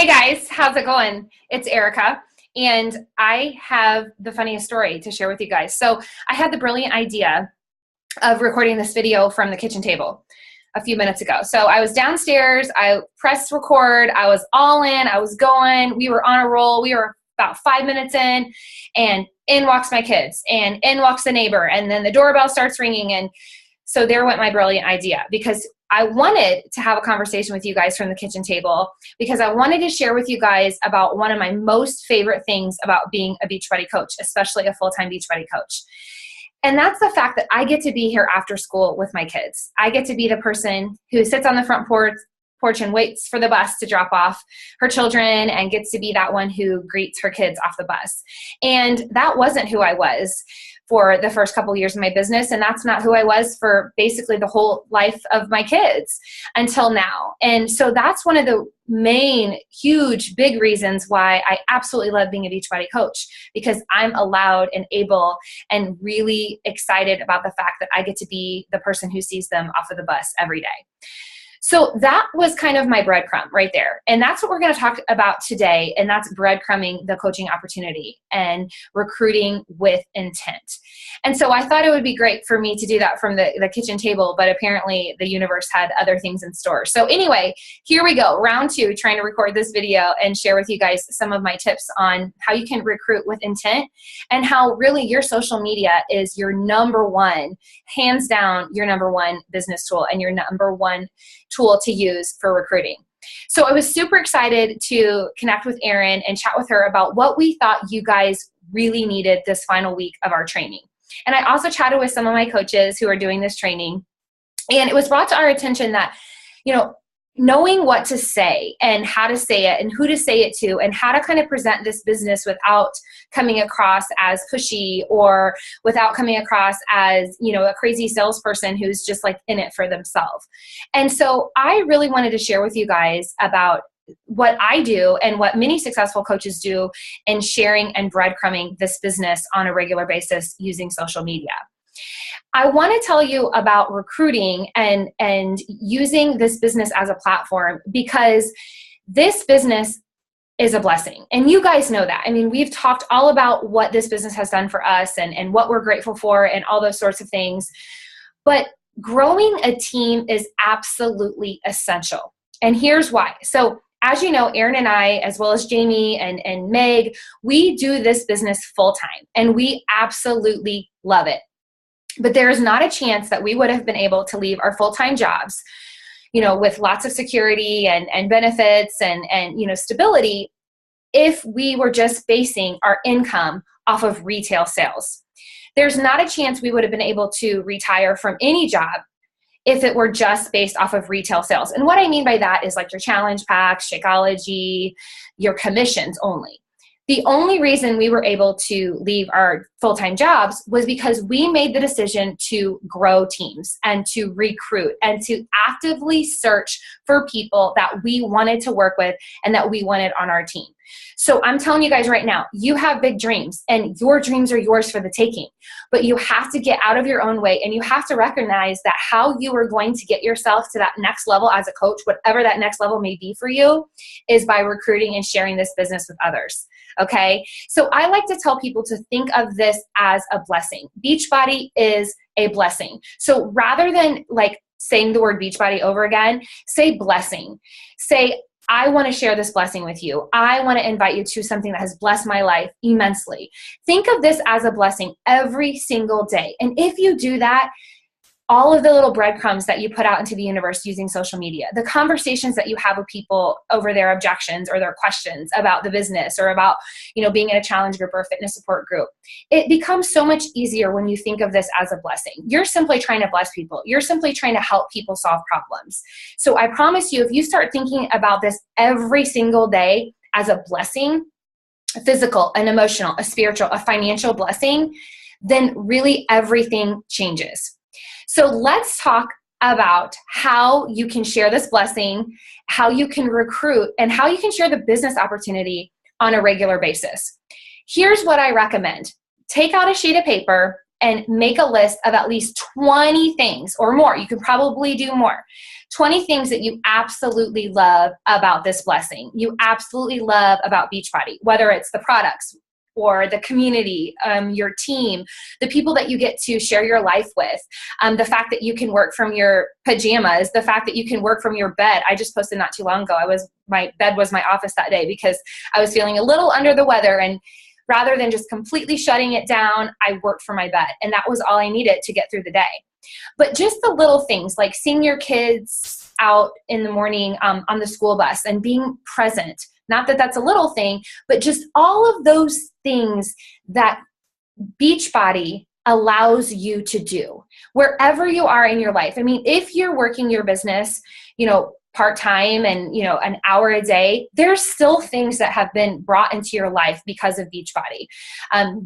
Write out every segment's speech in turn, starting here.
Hey guys, how's it going? It's Erica, and I have the funniest story to share with you guys. So I had the brilliant idea of recording this video from the kitchen table a few minutes ago. So I was downstairs, I pressed record, I was all in, I was going, we were on a roll, we were about 5 minutes in, and in walks my kids, and in walks the neighbor, and then the doorbell starts ringing, and so there went my brilliant idea, because I wanted to have a conversation with you guys from the kitchen table, because I wanted to share with you guys about one of my most favorite things about being a Beachbody coach, especially a full-time Beachbody coach. And that's the fact that I get to be here after school with my kids. I get to be the person who sits on the front porch and waits for the bus to drop off her children, and gets to be that one who greets her kids off the bus. And that wasn't who I was for the first couple of years of my business, and that's not who I was for basically the whole life of my kids until now. And so that's one of the main, huge, big reasons why I absolutely love being a Beachbody coach, because I'm allowed and able and really excited about the fact that I get to be the person who sees them off of the bus every day. So that was kind of my breadcrumb right there. And that's what we're going to talk about today. And that's breadcrumbing the coaching opportunity and recruiting with intent. And so I thought it would be great for me to do that from the kitchen table, but apparently the universe had other things in store. So anyway, here we go. Round 2, trying to record this video and share with you guys some of my tips on how you can recruit with intent, and how really your social media is your number one, hands down, your number one business tool and your number one tool to use for recruiting. So I was super excited to connect with Erin and chat with her about what we thought you guys really needed this final week of our training. And I also chatted with some of my coaches who are doing this training, and it was brought to our attention that, knowing what to say and how to say it and who to say it to and how to kind of present this business without coming across as pushy or without coming across as, a crazy salesperson who's just like in it for themselves. And so I really wanted to share with you guys about what I do and what many successful coaches do in sharing and breadcrumbing this business on a regular basis using social media. I want to tell you about recruiting and using this business as a platform, because this business is a blessing. And you guys know that. I mean, we've talked all about what this business has done for us and what we're grateful for and all those sorts of things. But growing a team is absolutely essential. And here's why. So as you know, Erin and I, as well as Jamie and Meg, we do this business full time, and we absolutely love it. But there is not a chance that we would have been able to leave our full-time jobs, with lots of security and benefits and stability, if we were just basing our income off of retail sales. There's not a chance we would have been able to retire from any job if it were just based off of retail sales. And what I mean by that is like your challenge packs, Shakeology, your commissions only. The only reason we were able to leave our full-time jobs was because we made the decision to grow teams and to recruit and to actively search for people that we wanted to work with and that we wanted on our team. So I'm telling you guys right now, you have big dreams, and your dreams are yours for the taking. But you have to get out of your own way, and you have to recognize that how you are going to get yourself to that next level as a coach, whatever that next level may be for you, is by recruiting and sharing this business with others. Okay, so I like to tell people to think of this as a blessing. Beachbody is a blessing. So rather than like saying the word Beachbody over again, say blessing. Say, I want to share this blessing with you. I want to invite you to something that has blessed my life immensely. Think of this as a blessing every single day. And if you do that, all of the little breadcrumbs that you put out into the universe using social media, the conversations that you have with people over their objections or their questions about the business or about, being in a challenge group or a fitness support group, it becomes so much easier when you think of this as a blessing. You're simply trying to bless people. You're simply trying to help people solve problems. So I promise you, if you start thinking about this every single day as a blessing, a physical, an emotional, a spiritual, a financial blessing, then really everything changes. So let's talk about how you can share this blessing, how you can recruit, and how you can share the business opportunity on a regular basis. Here's what I recommend. Take out a sheet of paper and make a list of at least 20 things or more. You could probably do more. 20 things that you absolutely love about this blessing. You absolutely love about Beachbody, whether it's the products or the community, your team, the people that you get to share your life with, the fact that you can work from your pajamas, the fact that you can work from your bed. I just posted not too long ago. My bed was my office that day because I was feeling a little under the weather, and rather than just completely shutting it down, I worked from my bed, and that was all I needed to get through the day. But just the little things like seeing your kids out in the morning on the school bus and being present. Not that that's a little thing, but just all of those things that Beachbody allows you to do wherever you are in your life. I mean, if you're working your business, part-time and, an hour a day, there's still things that have been brought into your life because of Beachbody.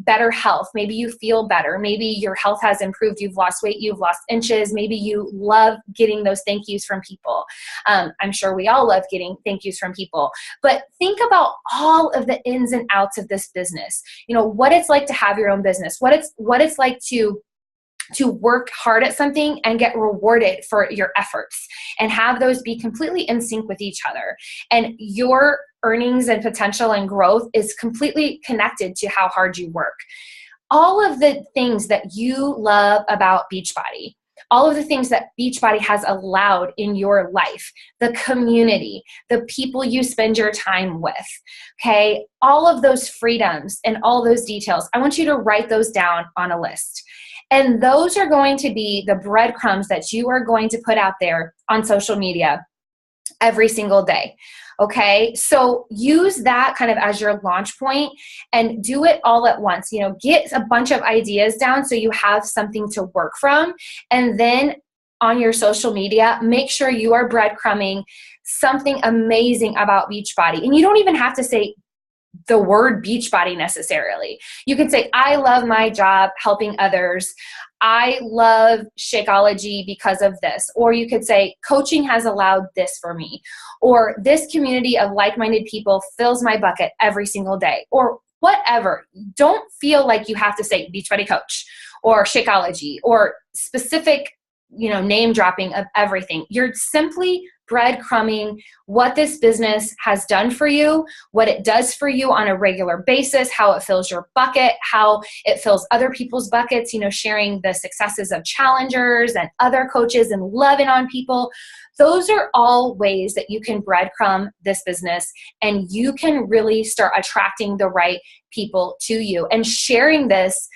Better health. Maybe you feel better. Maybe your health has improved. You've lost weight. You've lost inches. Maybe you love getting those thank yous from people. I'm sure we all love getting thank yous from people. But think about all of the ins and outs of this business. What it's like to have your own business. What it's like to work hard at something and get rewarded for your efforts and have those be completely in sync with each other. And your earnings and potential and growth is completely connected to how hard you work. All of the things that you love about Beachbody, all of the things that Beachbody has allowed in your life, the community, the people you spend your time with, okay, all of those freedoms and all those details, I want you to write those down on a list. And those are going to be the breadcrumbs that you are going to put out there on social media every single day. Okay, so use that kind of as your launch point and do it all at once. Get a bunch of ideas down so you have something to work from. And then on your social media, make sure you are breadcrumbing something amazing about Beachbody. And you don't even have to say the word Beachbody necessarily. You could say, I love my job helping others. I love Shakeology because of this. Or you could say, coaching has allowed this for me. Or this community of like-minded people fills my bucket every single day. Or whatever. Don't feel like you have to say Beachbody Coach or Shakeology or specific, name dropping of everything. You're simply breadcrumbing what this business has done for you, what it does for you on a regular basis, how it fills your bucket, how it fills other people's buckets, sharing the successes of challengers and other coaches and loving on people. Those are all ways that you can breadcrumb this business, and you can really start attracting the right people to you and sharing this,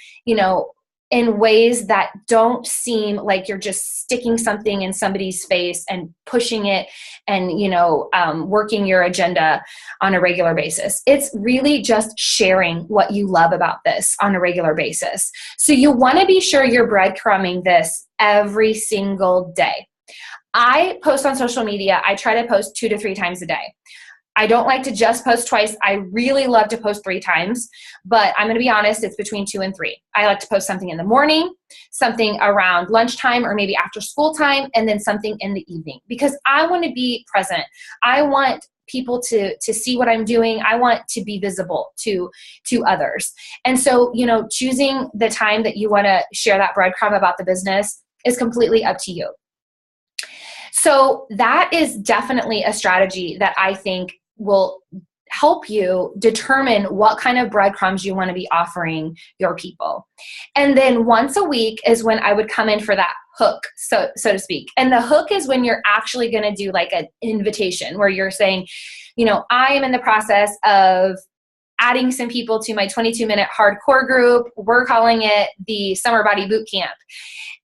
in ways that don't seem like you're just sticking something in somebody's face and pushing it and, working your agenda on a regular basis. It's really just sharing what you love about this on a regular basis. So you want to be sure you're breadcrumbing this every single day. I post on social media. I try to post 2 to 3 times a day. I don't like to just post twice. I really love to post 3 times, but I'm going to be honest, it's between 2 and 3. I like to post something in the morning, something around lunchtime or maybe after school time, and then something in the evening because I want to be present. I want people to see what I'm doing. I want to be visible to others. And so, choosing the time that you want to share that breadcrumb about the business is completely up to you. So that is definitely a strategy that I think will help you determine what kind of breadcrumbs you want to be offering your people. And then once a week is when I would come in for that hook, so to speak. And the hook is when you're actually going to do like an invitation where you're saying, I am in the process of adding some people to my 22-minute hardcore group. We're calling it the Summer Body Boot Camp.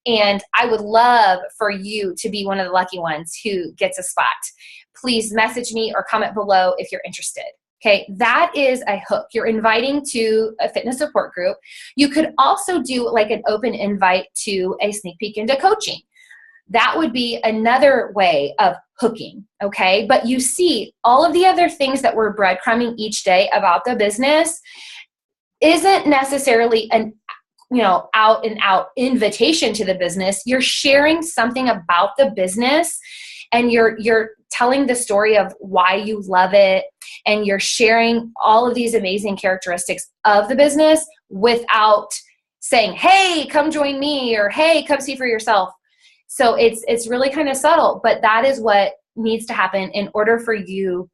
And I would love for you to be one of the lucky ones who gets a spot. Please message me or comment below if you're interested. Okay, that is a hook. You're inviting to a fitness support group. You could also do like an open invite to a sneak peek into coaching. That would be another way of hooking, okay? But you see, all of the other things that we're breadcrumbing each day about the business isn't necessarily an out and out invitation to the business. You're sharing something about the business and you're telling the story of why you love it, and you're sharing all of these amazing characteristics of the business without saying, hey, come join me, or hey, come see for yourself. So it's really kind of subtle, but that is what needs to happen in order for you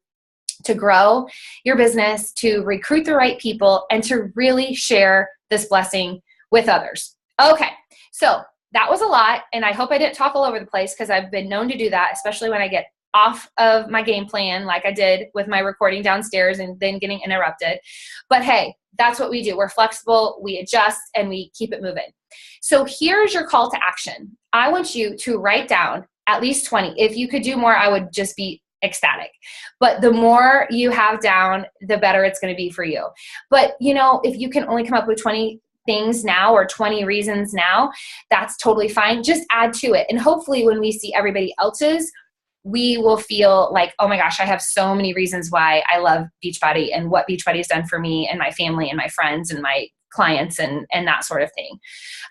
to grow your business, to recruit the right people, and to really share this blessing with others. Okay, so that was a lot, and I hope I didn't talk all over the place, because I've been known to do that, especially when I get off of my game plan, like I did with my recording downstairs and then getting interrupted. But hey, that's what we do. We're flexible, we adjust, and we keep it moving. So here's your call to action. I want you to write down at least 20. If you could do more, I would just be ecstatic. But the more you have down, the better it's going to be for you. But if you can only come up with 20 things now or 20 reasons now, that's totally fine. Just add to it. And hopefully when we see everybody else's, we will feel like, oh my gosh, I have so many reasons why I love Beachbody and what Beachbody has done for me and my family and my friends and my clients and that sort of thing.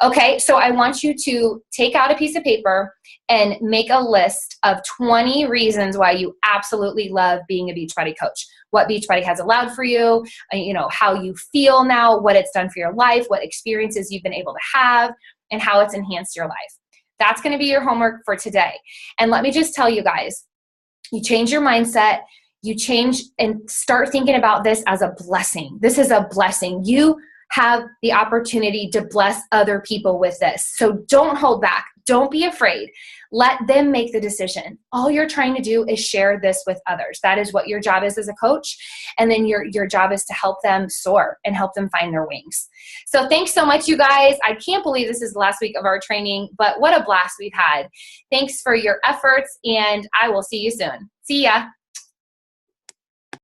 Okay, so I want you to take out a piece of paper and make a list of 20 reasons why you absolutely love being a Beachbody coach. What Beachbody has allowed for you, how you feel now, what it's done for your life, what experiences you've been able to have, and how it's enhanced your life. That's going to be your homework for today. And let me just tell you guys, you change your mindset, you change and start thinking about this as a blessing. This is a blessing. You have the opportunity to bless other people with this. So don't hold back. Don't be afraid. Let them make the decision. All you're trying to do is share this with others. That is what your job is as a coach. And then your job is to help them soar and help them find their wings. So thanks so much, you guys. I can't believe this is the last week of our training, but what a blast we've had. Thanks for your efforts, and I will see you soon. See ya.